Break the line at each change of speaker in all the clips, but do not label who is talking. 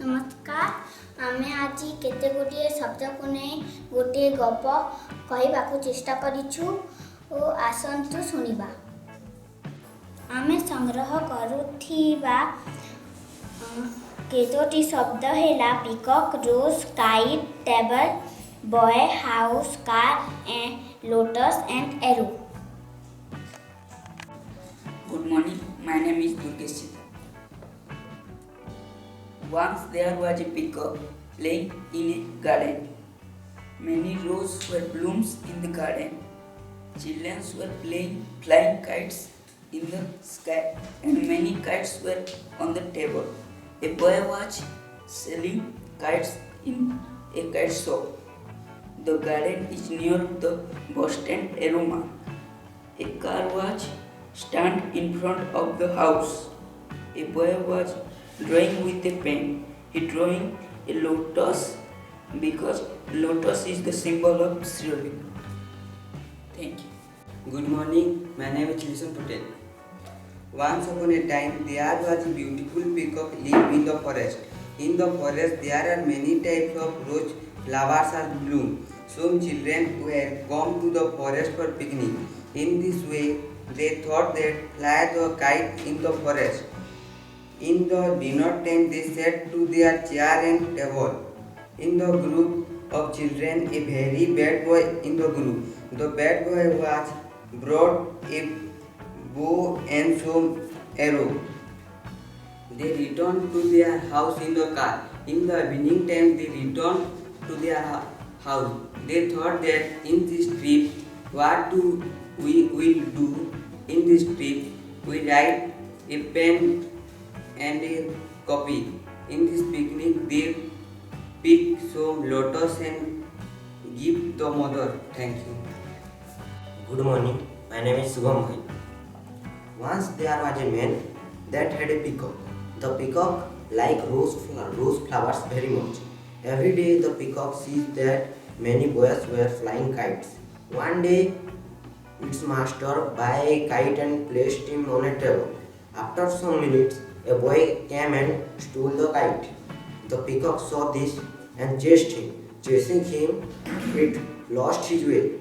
नमस्कार आमे आज केते गोटे शब्द को नहीं गोटे गप कहवाक चेष्टा करिछु ओ आसंतु सुनिबा। आमे संग्रह करुथिबा केतोटी शब्द हेला peacock, rose, kite, table, boy, house, car and lotus and arrow.
Good morning, my name is Durgesh Chitra. Once there was a peacock playing in a garden. Many roses were blooms in the garden. Children were playing flying kites in the sky and many kites were on the table. A boy was selling kites in a kite shop. The garden is near the bus stand Aroma. A car was stand in front of the house. A boy was drawing with a pen. He drawing a lotus because lotus is the symbol of Sri Lanka. Thank you.
Good morning, my name is Chishan Patel. Once upon a time, there was a beautiful peacock lived in the forest. In the forest, there are many types of rose flowers are bloom. Some children were come to the forest for picnic. In this way, they thought that fly the kite in the forest. In the dinner time, they sat to their chair and table. In the group of children, a very bad boy in the group. The bad boy was brought a bow and some arrow. They returned to their house in the car. In the evening time, they returned to their house. They thought that in this trip, what do we will do? In this trip, we write a pen and a copy. In this picnic, they pick some lotus and give the mother. Thank you.
Good morning, my name is Shubham Bhai. Once there was a man that had a peacock. The peacock liked rose flowers very much. Every day the peacock sees that many boys were flying kites. One day its master buy a kite and placed him on a table. After some minutes, a boy came and stole the kite. The peacock saw this and chased him. Chasing him, it lost his way.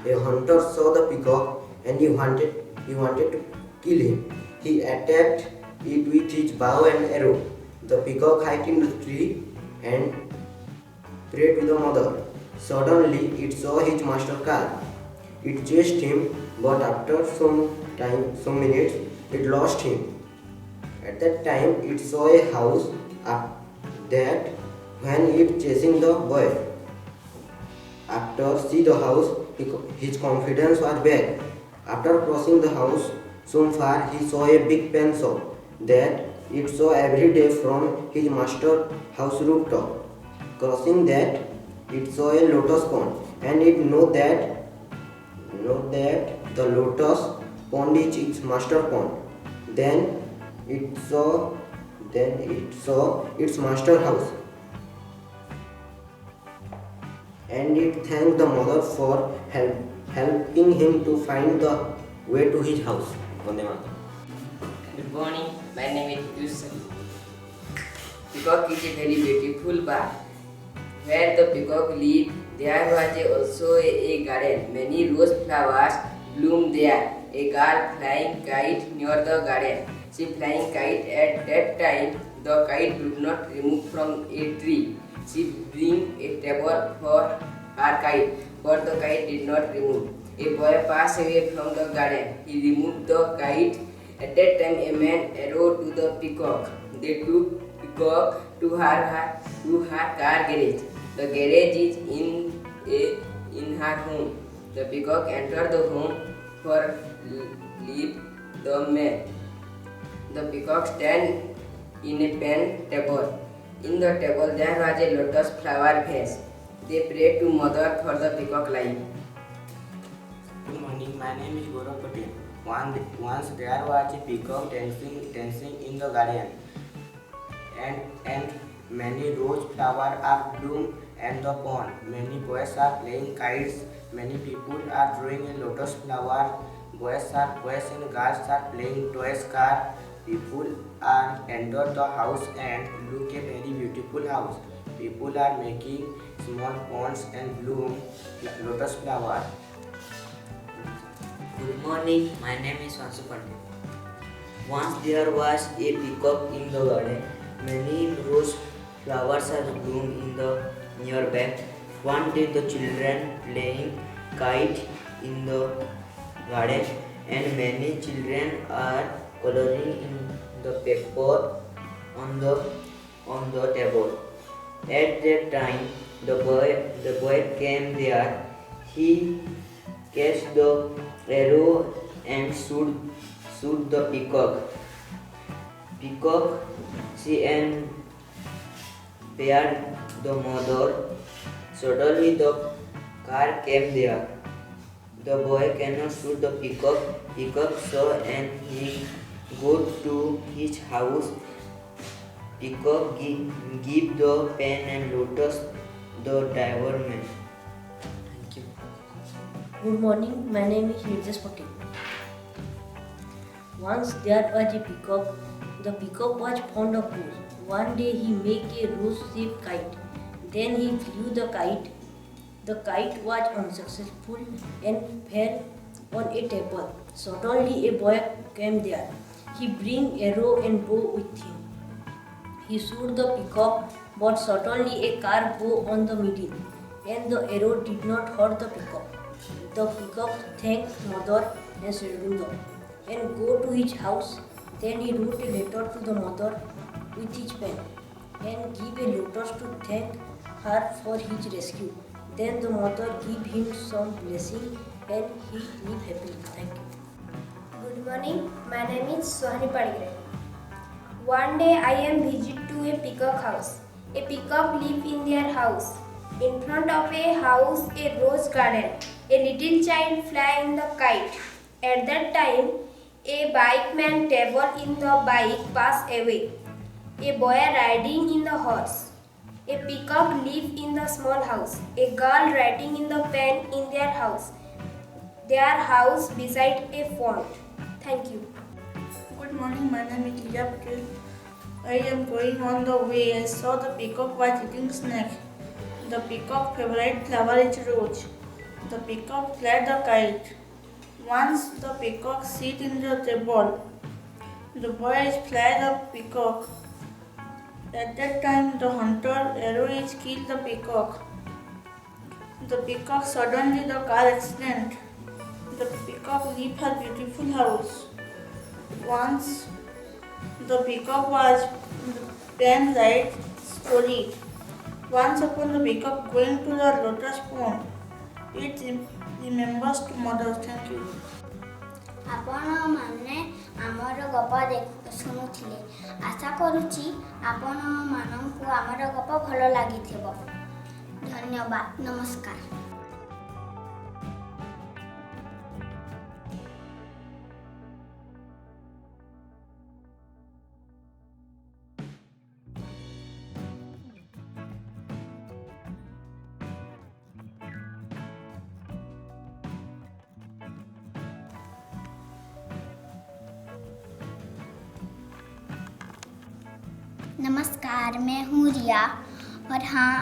A hunter saw the peacock and he wanted to kill him. He attacked it with his bow and arrow. The peacock hid in the tree and prayed to the mother. Suddenly, it saw his master car. It chased him, but after some minutes, it lost him. At that time, it saw a house that when it chasing the boy. After see the house, his confidence was back. After crossing the house, some far he saw a big pen shop that it saw every day from his master house rooftop. Crossing that, it saw a lotus pond, and it know that the lotus pond is its master pond. Then it saw its master house, and it thanked the mother for helping him to find the way to his house. Vande Mataram.
Good morning, my name is Yusuf. Peacock is a very beautiful bird. Where the peacock lived, there was also a garden. Many rose flowers bloomed there. A girl flying kite near the garden. She flying kite at that time. The kite did not remove from a tree. She bring a table for her kite, but the kite did not remove. A boy passed away from the garden. He removed the kite. At that time, a man arrowed to the peacock. They took peacock to her car garage. The garage is in her home. The peacock entered the home for leave the man. The peacock stand in a pen table. In the table there was a lotus flower vase. They prayed to mother for the peacock life.
Good morning, my name is Gaurav Patel. Once there was a peacock dancing in the garden, and many rose flowers are bloom at the pond. Many boys are playing kites. Many people are drawing a lotus flower. Boys and girls are playing toys car.
People are enter the house and look a very beautiful house. People are making small ponds and bloom lotus flower.
Good morning, my name is Vansu Pandit. Once there was a peacock in the garden. Many rose flowers are bloom in the nearby. One day the children playing kite in the garden and many children are coloring in the paper on the table. At that time the boy came there. He catch the arrow and shoot the peacock. Peacock see and paired the mother. Suddenly the car came there. The boy cannot shoot the peacock. Peacock saw and he go to his house. Peacock give the pen and lotus the driver man. Thank you.
Good morning, my name is Nirjas Patel. Once there was a peacock. The peacock was fond of rose. One day he made a rose-shaped kite. Then he flew the kite. The kite was unsuccessful and fell on a table. Suddenly a boy came there. He bring arrow and bow with him. He shot the peacock, but suddenly a car go on the middle, and the arrow did not hurt the peacock. The peacock thanked mother and Sridhar and go to his house. Then he wrote a letter to the mother with his pen and give a lotus to thank her for his rescue. Then the mother give him some blessing and he live happily. Thank you.
Good morning, my name is Sohani Padigre. One day I am visit to a peacock house. A peacock live in their house. In front of a house, a rose garden. A little child fly in the kite. At that time, a bike man travel in the bike pass away. A boy riding in the horse. A peacock live in the small house. A girl writing in the pen in their house. Their house beside a font. Thank you.
Good morning, my name is Liya Patel. I am going on the way. I saw the peacock was eating snack. The peacock favorite flower is rose. The peacock fly the kite. Once the peacock sit in the table. The boys fly the peacock. At that time, the hunter arrow is kill the peacock. The peacock suddenly the car accident. The peacock leave her beautiful house. Once the peacock was pen right story. Once upon the peacock going to the lotus pond. It remembers to mother. Thank you.
ଆପଣମାନେ ଆମର ଗପ ଶୁଣୁଥିଲେ। ଆଶା କରୁଛି ଆପଣମାନଙ୍କୁ ଆମର ଗପ ଭଲ ଲାଗିଥିବ। ଧନ୍ୟବାଦ, ନମସ୍କାର। नमस्कार, मैं हूँ रिया और हाँ,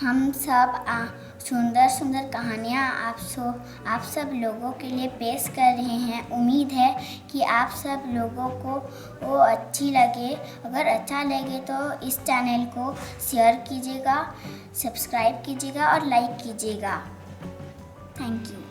हम सब सुंदर सुंदर कहानियाँ आप सब लोगों के लिए पेश कर रहे हैं। उम्मीद है कि आप सब लोगों को वो अच्छी लगे। अगर अच्छा लगे तो इस चैनल को शेयर कीजिएगा, सब्सक्राइब कीजिएगा और लाइक कीजिएगा। Thank you.